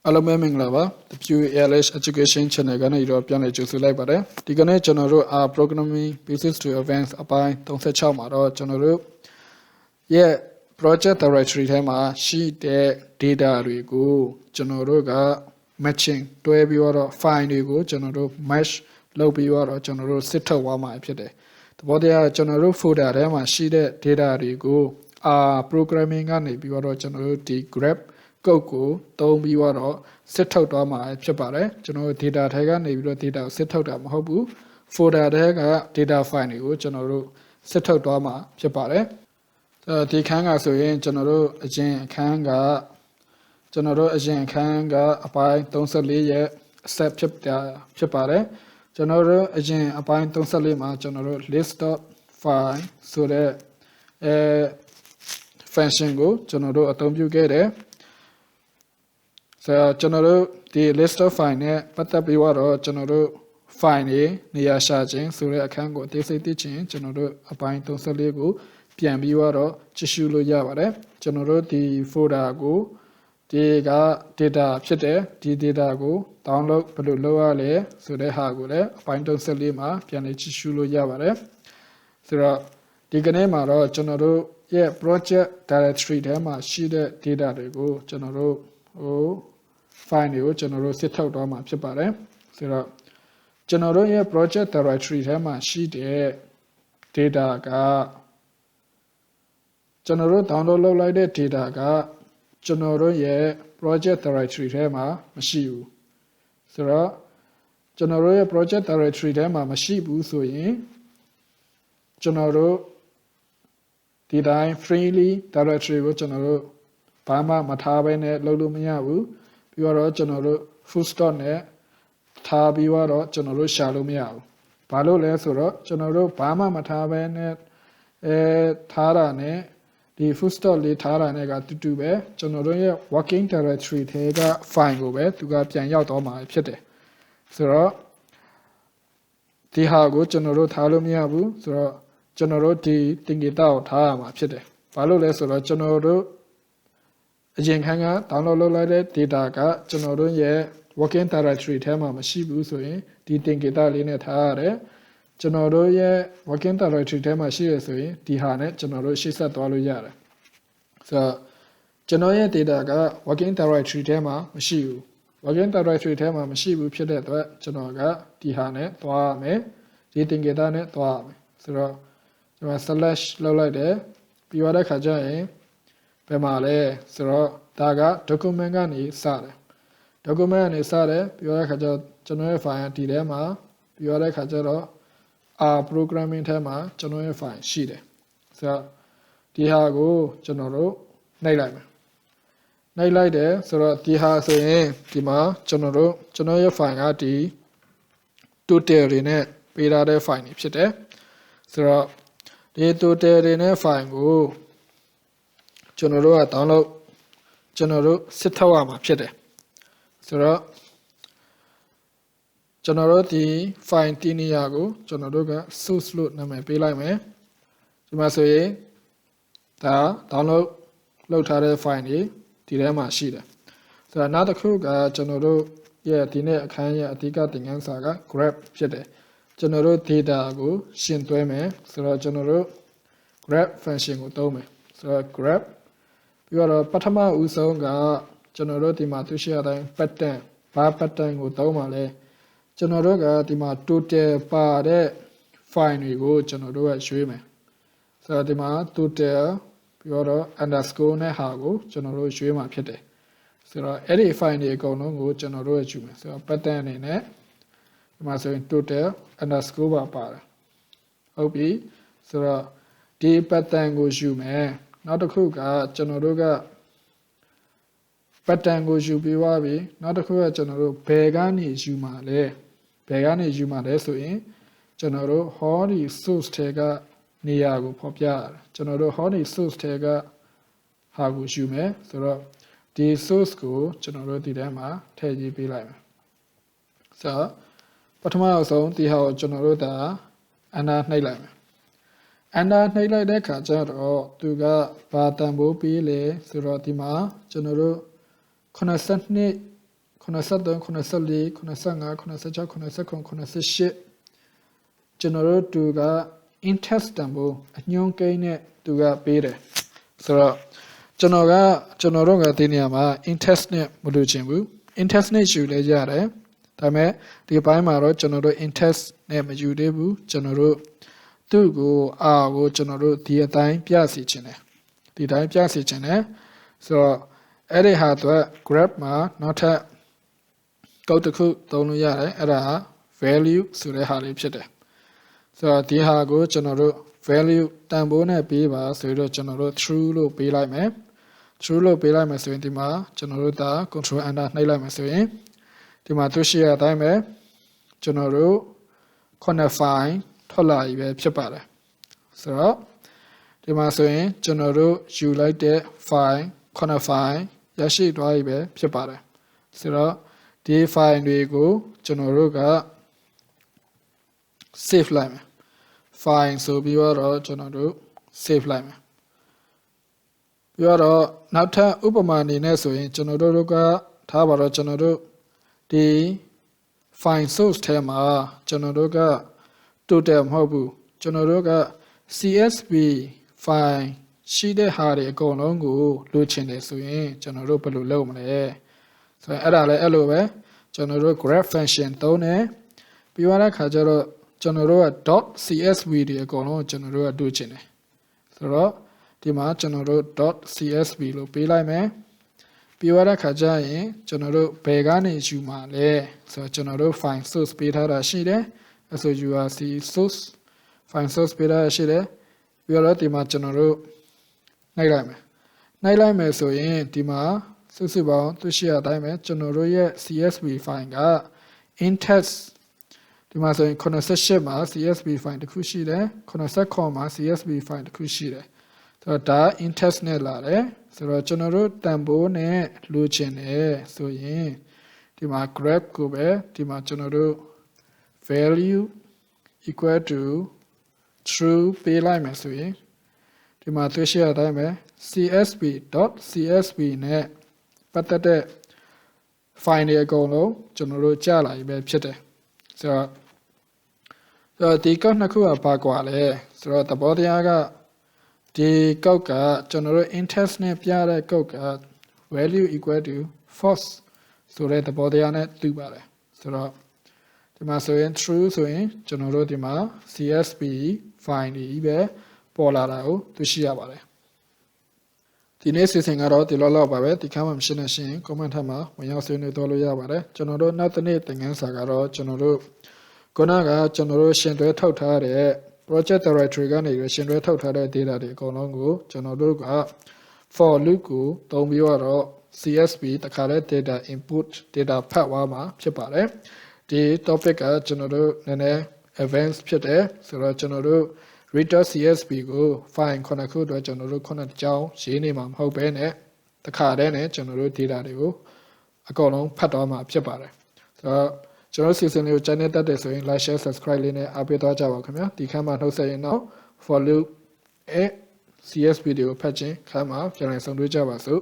Hello, Myanmar WLH Education Channel ကနေတော့ပြန်လည်ကြိုဆိုလိုက်ပါတယ်ဒီကနေ့ကျွန်တော်တို့ programming basis to advance အပိုင်း36မှာတော့ကျွန်တော်တို့ရဲ့ project directory ထဲမှာရှိတဲ့ data တွေကိုကျွန်တော်တို့က matching တွဲပြီးတော့ file တွေကိုကျွန်တော်တို့ match လုပ်ပြီးတော့ကျွန်တော်တို့စစ်ထုတ်သွားမှာဖြစ်တယ်သဘောတရားကျွန်တော်တို့ folder ထဲမှာရှိတဲ့ data တွေကိုprogramming ကနေပြီးတော့ကျွန်တော်တို့ဒီ Grepကုတ်ကိုသုံးပြီးတော့စစ်ထုတ်သွားမှာဖြစ်ပါတယ်ကျွန်တော်တို့ data ထဲကနေပြီးတော့ data ကိုစစ်ထုတ်တာမဟုတ်ဘူး folder ထဲက data file တွေကိုကျွန်တော်တို့စစ်ထုတ်သွားမှာဖြစ်ပါတယ်ဒီခန်းကဆိုရင်ကျွန်တော်တို့အရင်အခန်းကအပိုင်း34ရဲ့ set ဖြစ်ပါတယ်ကျွန်တော်တို့အရင်အပိုင်း34မှာကျွန်တော်တို့ list of file ဆိုတဲ့function ကိုကျွန်တော်တို့အသုံးပြုခဲ့တယ်ကျွန်တော်တို့ဒီ list of file နဲ့ပတ်သက်ပြီးတော့ကျွန်တော်တို့ file တွေနေရာရှာခြင်းဆိုတဲ့အခန်းကိုအသေးစိတ်သိချင်ကျွန်တော်တို့အပိုင်း34ကိုပြန်ပြီးတော့ကြည့်ရှုလို့ရပါတယ်ကျွန်တော်တို့ဒီ folder ကိုဒီက data ဖြစ်တယ်ဒီ data ကို download ဘယ်လိုလုပ်ရလဲဆိုတဲ့ဟာကိုလည်းအပိုင်း34မှာပြန်လည်ကြည့်ရှုလို့ရပါတယ်ဆိုတော့ဒီကနေ့မှာတော့ကျွန်တော်တို့ရဲ့ project directory ထဲမှာရှိတဲ့ data တွေကိုကျွန်တော်တို့file တွေကိုကျွန်တော်တို့စစ်ထုတ်သွားမှာဖြစ်ပါတယ်ဆိုတော့ကျွန်တော်တို့ရဲ့ project directory ထဲမှာရှိတဲ့ data ကကျွန်တော်တို့ download လုပ်လိုက်တဲ့ data ကကျွန်တော်တို့ရဲ့ project directory ထဲမှာမရှိဘူးဆိုတော့ကျွန်တော်တို့ရဲ့ project directory ထဲမှာမရှိဘူးဆိုရင်ကျွန်တော်တို့ဒီတိုင်း freely directory ကိုကျွန်တော်တို့ဘာမှမထားဘဲနဲ့လုပ်လို့မရဘူးပြီးတော့ကျွန်တော်တို့ full stop နဲ့ထားပြီးတော့ကျွန်တော်တို့ရှာလို့မရဘူးဘာလို့လဲဆိုတော့ကျွန်တော်တို့ဘာမှမထားဘဲနဲ့ထားတာနဲ့ဒီ full stop လေးထားတာနဲ့ကတူတူပဲကျွန်တော်တို့ရဲ့ working directory ထဲက file ကိုပဲသူကပြန်ရောက်တော့မှာဖြစ်တယ်ဆိုတော့ဒီဟာကိုကျွန်တော်တို့ထားလို့မရဘူးဆိုတော့ကျွန်တော်တို့ဒီသင်္ကေတကိုထားရမှာဖြစ်တယ်ဘာလို့လဲဆိုတော့ကျွန်တော်တို့အရင်ခန်းက download လုပ်လိုက်တဲ့ data ကကျွန်တော်တို့ရဲ့ working directory ထဲမှာမရှိဘူးဆိုရင်ဒီသင်္ကေတလေးနဲ့ထားရတယ်ကျွန်တော်တို့ရဲ့ working directory ထဲမှာရှိရဆိုရင်ဒီဟာနဲ့ကျွန်တော်တို့ရှေ့ဆက်သွားလို့ရတယ်ဆိုတော့ကျွန်တော်ရဲ့ data က working directory ထဲမှာမရှိဘူး working directory ထဲမှာမရှိဘူးဖြစ်တဲ့အတွက်ကျွန်တော်ကဒီဟာနဲ့သွားရမယ်ဒီသင်္ကေတနဲ့သွားရမယ်ဆိုတော့ကျွန်တော် slash လုပ်လိုက်တယ်ပြီးတော့ခါကျရင်ဘယ်မှာလဲဆိုတော့ဒါက document ကနေစတယ် document ကနေစတယ်ပြီးတော့ခါကျကျွန်တော်ရဲ့ file ဒီထဲမှာပြီးတော့ခါကျတော့programming ထဲမှာကျွန်တော်ရဲ့ file ရှိတယ်ဆိုတော့ဒီဟာကိုကျွန်တော်တို့နှိပ်လိုက်မယ်နှိပ်လိုက်တယ်ဆိုတော့ဒီဟာဆိုရင်ဒီမှာကျွန်တော်ရဲ့ file ကဒီ total တွေနဲ့ပေးထားတဲ့ file တွေဖြစ်တယ်ဆိုတော့ဒီ total တွေနဲ့ file ကိုကျွန်တော်တို့က download ကျွန်တော်တို့စစ်ထုတ်ရမှာဖြစ်တယ်ဆိုတော့ကျွန်တော်တို့ဒီ file တီးနေရကိုကျွန်တော်တို့က source လို့နာမည်ပေးလိုက်မယ်ဒီမှာဆိုရင်ဒါ download လုပ်ထားတဲ့ file တွေဒီထဲမှာရှိတယ်ဆိုတော့နောက်တစ်ခုကကျွန်တော်တို့ရဲ့ဒီနေ့အခန်းရဲ့အဓိကသင်ခန်းစာက Grep ဖြစ်တယ်ကျွန်တော်တို့ data ကိုရှင်းသွဲမယ်ဆိုတော့ကျွန်တော်တို့ Grep function ကိုသုံးမယ်ဆိုတော့ Grep ပြီးတော့ပထမဦးဆုံးကကျွန်တော်တို့ဒီမှာတွေ့ရှိရတဲ့ pattern ဘာ pattern ကိုသုံးပါလဲကျွန်တော်တို့ကဒီမှာ total ပါတဲ့ file တွေကိုကျွန်တော်တို့ကရွှေ့မယ်ဆိုတော့ဒီမှာ total ပြီးတော့ underscore နဲ့ဟာကိုကျွန်တော်တို့ရွှေ့မှာဖြစ်တယ်ဆိုတော့အဲ့ဒီ file တွေအကုန်လုံးကိုကျွန်တော်တို့ယူမယ်ဆိုတော့ pattern အနေနဲ့ဒီမှာဆိုရင် total underscore ပါပါတယ်ဟုတ်ပြီဆိုတော့ဒီ pattern ကိုယူမယ်နောက်တစ်ခုကကျွန်တော်တို့က pattern ကိုယူပြီးသွားပြီနောက်တစ်ခုကကျွန်တော်တို့ဘယ်ကနေယူမှာလဲဆိုရင်ကျွန်တော်တို့ hori source ထဲကနေရာကိုဖော်ပြရတယ်ကျွန်တော်တို့ hori source ထဲကဟာကိုယူမယ်ဆိုတော့ဒီ source ကိုကျွန်တော်တို့ဒီထဲမှာထည့်ရေးပေးလိုက်မယ်ဆိုတော့ပထမဆုံးဒီဟာကိုကျွန်တော်တို့ဒါ enter နှိပ်လိုက်မယ်enter နှိပ်လိုက်တဲ့ခါကျတော့သူကဘာတန်ဖိုးပေးလဲဆိုတော့ဒီမှာကျွန်တော်တို့82 83 84 85 86 89 88ကျွန်တော်တို့သူက interest တန်ဖိုးအညွှန်းကိန်းနဲ့သူကပေးတယ်ဆိုတော့ကျွန်တော်တို့ကဒီနေရာမှာ interest နဲ့မလို့ချင်ဘူး interest နဲ့ယူလဲရတယ်ဒါပေမဲ့ဒီဘိုင်းမှာတော့ကျွန်တော်တို့ interest နဲ့မယူသေးဘူးကျွန်တော်တို့သူ့ကိုကိုကျွန်တော်တို့ဒီအတိုင်းပြစီချင်တယ်ဒီတိုင်းပြစီချင်တယ်ဆိုတော့အဲ့ဒီဟာတော့ Grep မှာနောက်ထပ်ကောက်တစ်ခုသုံးလို့ရတယ်အဲ့ဒါ value ဆိုတဲ့ဟာလေးဖြစ်တယ်ဆိုတော့ဒီဟာကိုကျွန်တော်တို့ value တန်ဖိုးနဲ့ပေးပါဆိုတော့ကျွန်တော်တို့ true လို့ပေးလိုက်မယ် true လို့ပေးလိုက်မယ်ဆိုရင်ဒီမှာကျွန်တော်တို့ဒါ control enter နှိပ်လိုက်မယ်ဆိုရင်ဒီမှာသူရှိရအတိုင်းပဲကျွန်တော်တို့file ထွက်လာပြီပဲဖြစ်ပါတယ်ဆိုတော့ဒီမှာဆိုရင်ကျွန်တော်တို့ယူလိုက်တဲ့ file file ရရှိသွားပြီပဲဖြစ်ပါတယ်ဆိုတော့ဒီ file တွေကိုကျွန်တော်တို့က save လိုက်မယ် file ဆိုပြီးတော့ကျွန်တော်တို့ save လိုက်မယ်ပြီးတော့နောက်ထပ်ဥပမာအနေနဲ့ဆိုရင်ကျွန်တော်တို့ကထားပါတော့ကျွန်တော်တို့ဒီ file source ထဲမှာကျွန်တော်တို့က total မဟုတ်ဘူးကျွန်တော်တို့က CSV file ရှိတဲ့ဟာတွေအကုန်လုံးကိုလိုချင်တယ်ဆိုရင်ကျွန်တော်တို့ဘယ်လိုလုပ်မလဲဆိုရင်အဲ့ဒါလည်းအဲ့လိုပဲကျွန်တော်တို့ grep function သုံးတယ်ပြီးသွားတဲ့ခါကျတော့ကျွန်တော်တို့က .csv တွေအကုန်လုံးကျွန်တော်တို့ကတွေ့ချင်တယ်ဆိုတော့ဒီမှာကျွန်တော်တို့ .csv လို့ပေးလိုက်မယ်ပြီးသွားတဲ့ခါကျရင်ကျွန်တော်တို့ဘယ်ကနေယူမှာလဲဆိုတော့ကျွန်တော်တို့ file source ပေးထားတာရှိတယ်အဲ့ဆို urc source file source ပေးထားတာရှိတယ်ပြီးတော့ဒီမှာကျွန်တော်တို့နှိုက်လိုက်မယ်ဆိုရင်ဒီမှာစုစုပေါင်းသူရှိရတိုင်းပဲကျွန်တော်တို့ရဲ့ CSV file က index ဒီမှာဆိုရင်88မှာ CSV file တစ်ခုရှိတယ်89မှာ CSV file တစ်ခုရှိတယ်ဆိုတော့ဒါ index နဲ့လာတယ်ဆိုတော့ကျွန်တော်တို့တန်ဖိုးနဲ့လိုချင်တယ်ဆိုရင်ဒီမှာ grep ကိုပဲဒီမှာကျွန်တော်တို့ value equal to true ပေးလိုက်မယ်ဆိုရင်ဒီမှာတွေ့ရှိရတဲ့အတိုင်းပဲ csv.csv နဲ့ပတ်သက်တဲ့ file တွေအကုန်လုံးကျွန်တော်တို့ကြာလာပြီပဲဖြစ်တယ်ဆိုတော့ဒီကောက်နှစ်ခုကဘာကွာလဲဆိုတော့သဘောတရားကဒီကောက်ကကျွန်တော်တို့ index နဲ့ပြတဲ့ကောက်က value equal to false ဆိုတဲ့သဘောတရားနဲ့တူပါတယ်ဆိုတော့ဒီမှာဆိုရင် true ဆိုရင်ကျွန်တော်တို့ဒီမှာ csv file တွေပဲပေါ်လာတာကိုတွေ့ရှိရပါတယ်ဒီနေ့စီစဉ်ကတော့ဒီလောက်ပါပဲဒီခါမှမရှင်းနေရှင် comment ထပ်မှာဝင်ရောက်ဆွေးနွေးတော့လို့ရပါတယ်ကျွန်တော်တို့နောက်တစ်နေ့သင်ခန်းစာကတော့ကျွန်တော်တို့ခုနကကျွန်တော်တို့ရှင်တွဲထုတ်ထားတဲ့ project directory ကနေရှင်တွဲထုတ်ထားတဲ့ data တွေအကုန်လုံးကိုကျွန်တော်တို့က for loop ကိုသုံးပြီးတော့ csv တခါလဲ data input data ဖတ်သွားမှာဖြစ်ပါတယ်ဒီ topic ကကျွန်တော်တို့နည်းနည်း advanced ဖြစ်တယ်ဆိုတော့ကျွန်တော်တို့ read.csv ကို file ခုနှစ်ခုအတွက်ကျွန်တော်တို့ခုနှစ်ကြောင်းရေးနေမှာမဟုတ်ဘဲနဲ့တခါတည်းနဲ့ကျွန်တော်တို့ data တွေကိုအကုန်လုံးဖတ်သွားမှာဖြစ်ပါတယ်ဆိုတော့ကျွန်တော် season လေးကို channel တက်တယ်ဆိုရင် like share subscribe လေးနဲ့အားပေးသွားကြပါခင်ဗျာဒီခန်းမှာနှုတ်ဆက်ရင်တော့ for loop csv တွေကိုဖတ်ခြင်းခန်းမှာပြန်လည်ဆုံတွေ့ကြပါစို့